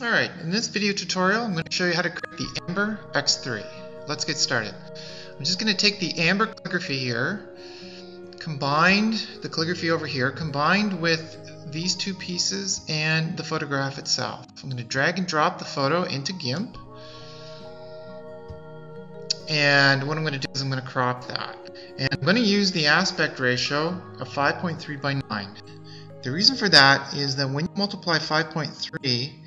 Alright, in this video tutorial I'm going to show you how to create the Amber X3. Let's get started. I'm just going to take the Amber calligraphy here, combined the calligraphy over here, combined with these two pieces and the photograph itself. I'm going to drag and drop the photo into GIMP, and what I'm going to do is I'm going to crop that. And I'm going to use the aspect ratio of 5.3 by 9. The reason for that is that when you multiply 5.3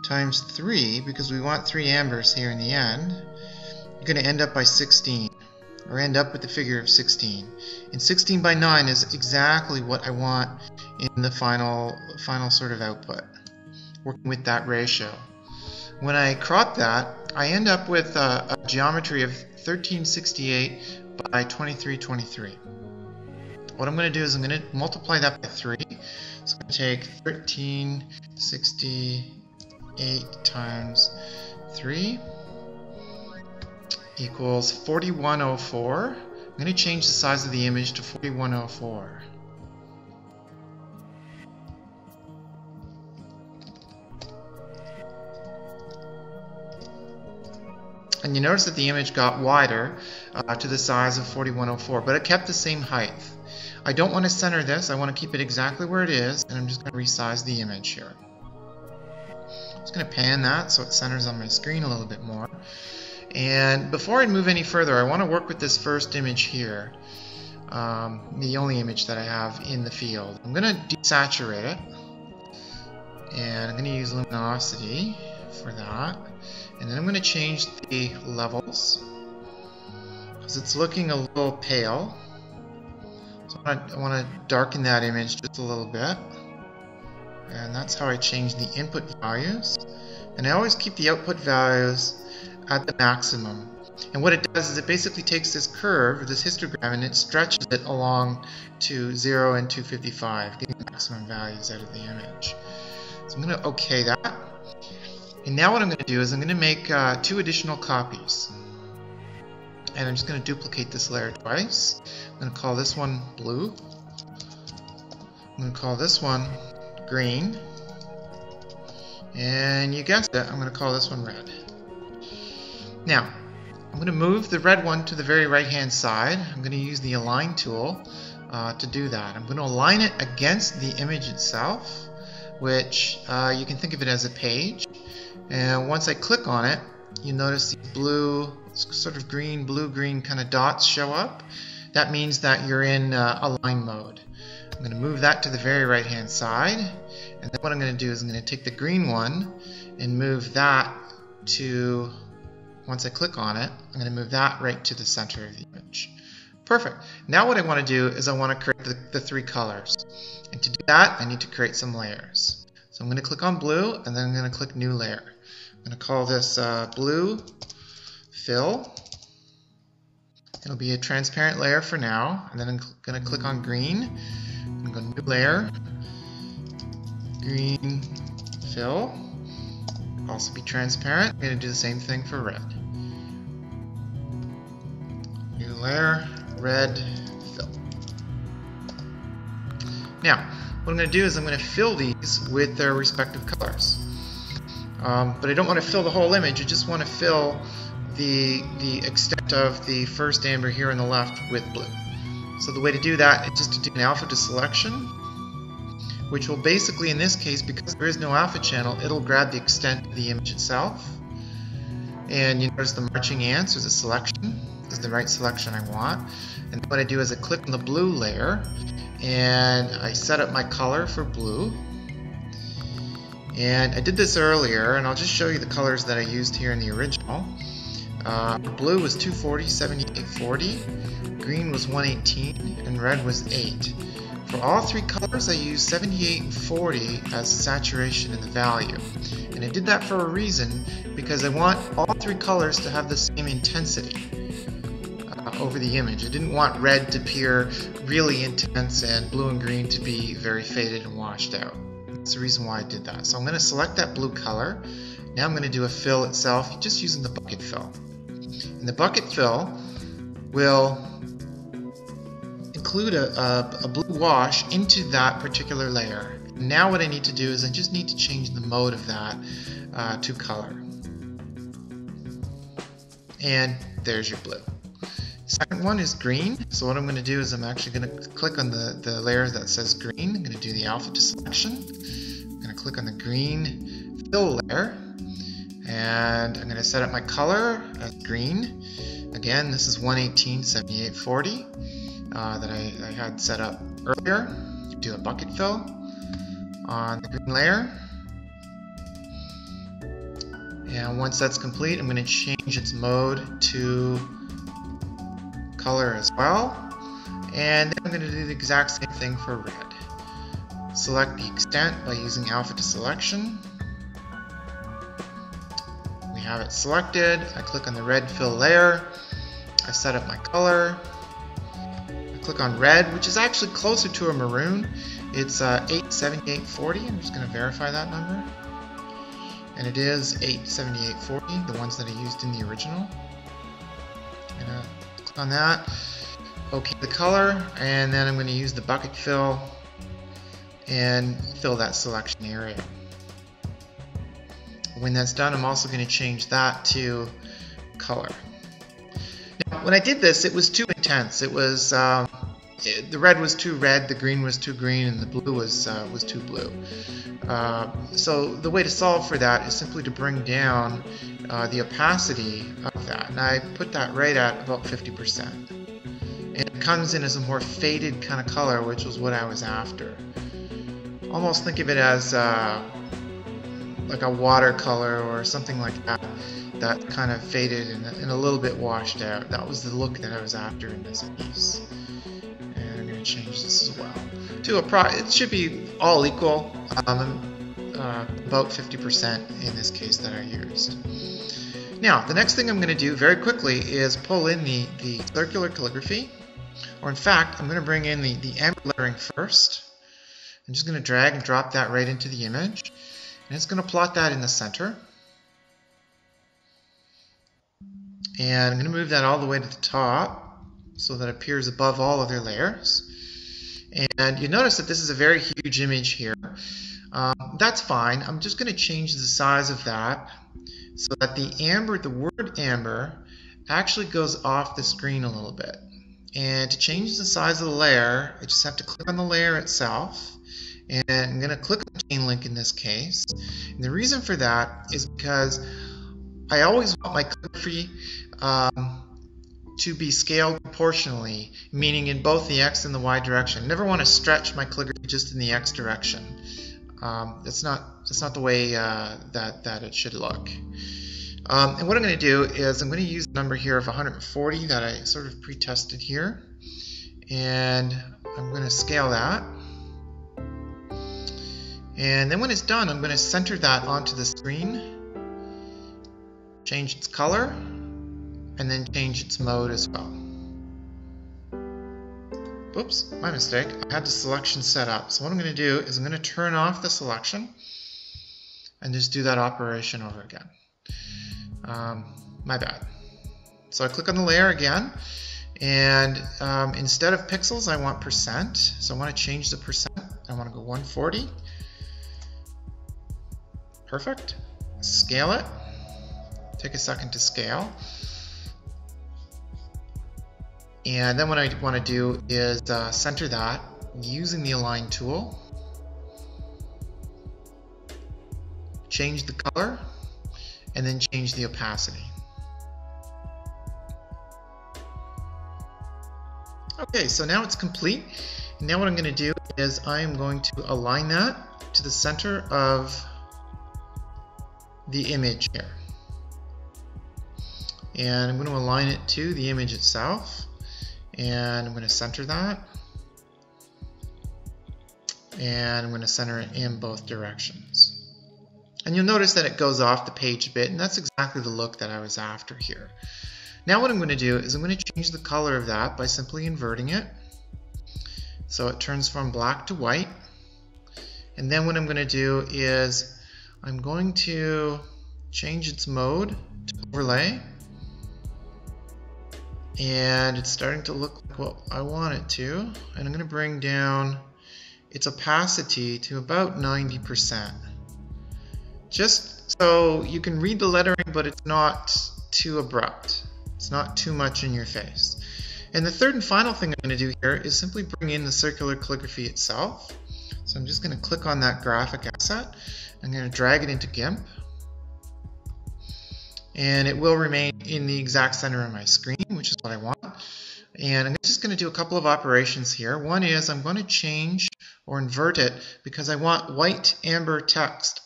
times 3, because we want 3 ambers here in the end, you're going to end up by 16, or end up with the figure of 16. And 16 by 9 is exactly what I want in the final sort of output, working with that ratio. When I crop that, I end up with a geometry of 1368 by 2323. What I'm going to do is I'm going to multiply that by 3. So I'm going to take 1368 times 3 equals 4104. I'm going to change the size of the image to 4104. And you notice that the image got wider to the size of 4104, but it kept the same height. I don't want to center this, I want to keep it exactly where it is, and I'm just going to resize the image here. I'm just going to pan that so it centers on my screen a little bit more. And before I move any further, I want to work with this first image here, the only image that I have in the field. I'm going to desaturate it, and I'm going to use luminosity for that. And then I'm going to change the levels, because it's looking a little pale. So I want to darken that image just a little bit. And that's how I change the input values. And I always keep the output values at the maximum. And what it does is it basically takes this curve, this histogram, and it stretches it along to 0 and 255, getting the maximum values out of the image. So I'm going to OK that. And now what I'm going to do is I'm going to make 2 additional copies. And I'm just going to duplicate this layer twice. I'm going to call this one blue. I'm going to call this one green. And you guessed it, I'm going to call this one red. Now, I'm going to move the red one to the very right hand side. I'm going to use the align tool to do that. I'm going to align it against the image itself, which you can think of it as a page. And once I click on it, you notice these blue, sort of green, blue-green kind of dots show up. That means that you're in align mode. I'm going to move that to the very right-hand side. And then what I'm going to do is I'm going to take the green one and move that to, once I click on it, I'm going to move that right to the center of the image. Perfect. Now what I want to do is I want to create the 3 colors. And to do that, I need to create some layers. So I'm going to click on blue, and then I'm going to click new layer. I'm going to call this blue fill. It'll be a transparent layer for now, and then I'm going to click on green. I'm going to go new layer, green fill. Also be transparent. I'm going to do the same thing for red. New layer, red fill. Now, what I'm going to do is I'm going to fill these with their respective colors. But I don't want to fill the whole image, I just want to fill the extent of the first amber here on the left with blue. So the way to do that is just to do an alpha deselection, which will basically, in this case, because there is no alpha channel, it'll grab the extent of the image itself. And you notice the marching ants, there's a selection. This is the right selection I want. And what I do is I click on the blue layer, and I set up my color for blue. And I did this earlier, and I'll just show you the colors that I used here in the original. Blue was 240, 78, 40, green was 118, and red was 8. For all 3 colors I used 78 and 40 as saturation in the value. And I did that for a reason, because I want all 3 colors to have the same intensity over the image. I didn't want red to appear really intense and blue and green to be very faded and washed out. That's the reason why I did that. So I'm going to select that blue color. Now I'm going to do a fill itself, just using the bucket fill. And the bucket fill will include a blue wash into that particular layer. Now what I need to do is I just need to change the mode of that to color. And there's your blue. Second one is green. So what I'm going to do is I'm actually going to click on the layer that says green. I'm going to do the alpha to selection. I'm going to click on the green fill layer. And I'm going to set up my color as green. Again, this is 118/7840 that I had set up earlier. Do a bucket fill on the green layer. And once that's complete, I'm going to change its mode to color as well. And then I'm going to do the exact same thing for red. Select the extent by using alpha to selection. We have it selected. I click on the red fill layer. I set up my color. I click on red, which is actually closer to a maroon. It's 87840. I'm just going to verify that number. And it is 87840, the ones that I used in the original. I'm going to click on that. OK the color, and then I'm going to use the bucket fill and fill that selection area. When that's done, I'm also going to change that to color. Now, when I did this, it was too intense. It was the red was too red, the green was too green, and the blue was too blue. So the way to solve for that is simply to bring down the opacity of that, and I put that right at about 50%. And it comes in as a more faded kind of color, which was what I was after. Almost think of it as like a watercolor or something like that, that kind of faded and a little bit washed out. That was the look that I was after in this piece. And I'm going to change this as well to it should be all equal, about 50% in this case that I used. Now, the next thing I'm going to do very quickly is pull in the circular calligraphy, or in fact, I'm going to bring in the amber lettering first. I'm just going to drag and drop that right into the image. And it's going to plot that in the center. And I'm going to move that all the way to the top so that it appears above all other layers. And you notice that this is a very huge image here. That's fine. I'm just going to change the size of that so that the word amber actually goes off the screen a little bit. And to change the size of the layer, I just have to click on the layer itself. And I'm going to click on the chain link in this case. And the reason for that is because I always want my calligraphy to be scaled proportionally, meaning in both the X and the Y direction. I never want to stretch my calligraphy just in the X direction. That's not the way that it should look. And what I'm going to do is I'm going to use a number here of 140 that I sort of pre-tested here. And I'm going to scale that. And then when it's done, I'm going to center that onto the screen, change its color, and then change its mode as well. Oops, my mistake. I had the selection set up. So what I'm going to do is I'm going to turn off the selection and just do that operation over again. My bad. So I click on the layer again, and instead of pixels, I want percent. So I want to change the percent. I want to go 140. Perfect. Scale it. Take a second to scale. And then what I want to do is center that using the align tool. Change the color and then change the opacity. Okay, so now it's complete. And now what I'm going to do is I am going to align that to the center of the image here. And I'm going to align it to the image itself. And I'm going to center that. And I'm going to center it in both directions. And you'll notice that it goes off the page a bit, and that's exactly the look that I was after here. Now what I'm going to do is I'm going to change the color of that by simply inverting it. So it turns from black to white. And then what I'm going to do is I'm going to change its mode to overlay. And it's starting to look like what I want it to. And I'm going to bring down its opacity to about 90%. Just so you can read the lettering, but it's not too abrupt. It's not too much in your face. And the third and final thing I'm going to do here is simply bring in the circular calligraphy itself. So I'm just going to click on that graphic asset. I'm going to drag it into GIMP. And it will remain in the exact center of my screen, which is what I want. And I'm just going to do a couple of operations here. One is I'm going to change or invert it because I want white amber text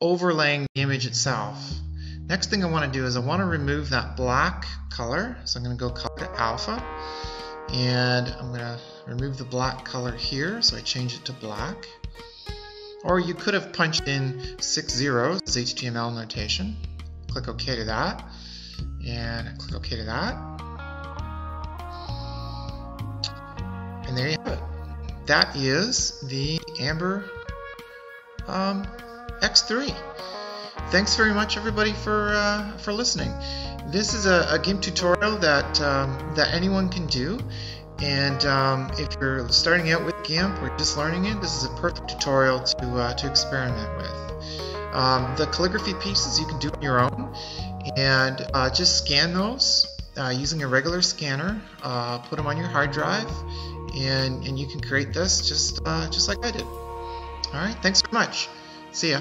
overlaying the image itself. Next thing I want to do is I want to remove that black color. So I'm going to go color to alpha. And I'm going to remove the black color here. So I change it to black. Or you could have punched in 6 zeros as HTML notation. Click OK to that. And click OK to that. And there you have it. That is the Amber X3. Thanks very much, everybody, for listening. This is a GIMP tutorial that anyone can do, and if you're starting out with GIMP or just learning it, this is a perfect tutorial to experiment with. The calligraphy pieces you can do on your own, and just scan those using a regular scanner. Put them on your hard drive, and you can create this just like I did. All right, thanks very much. See ya.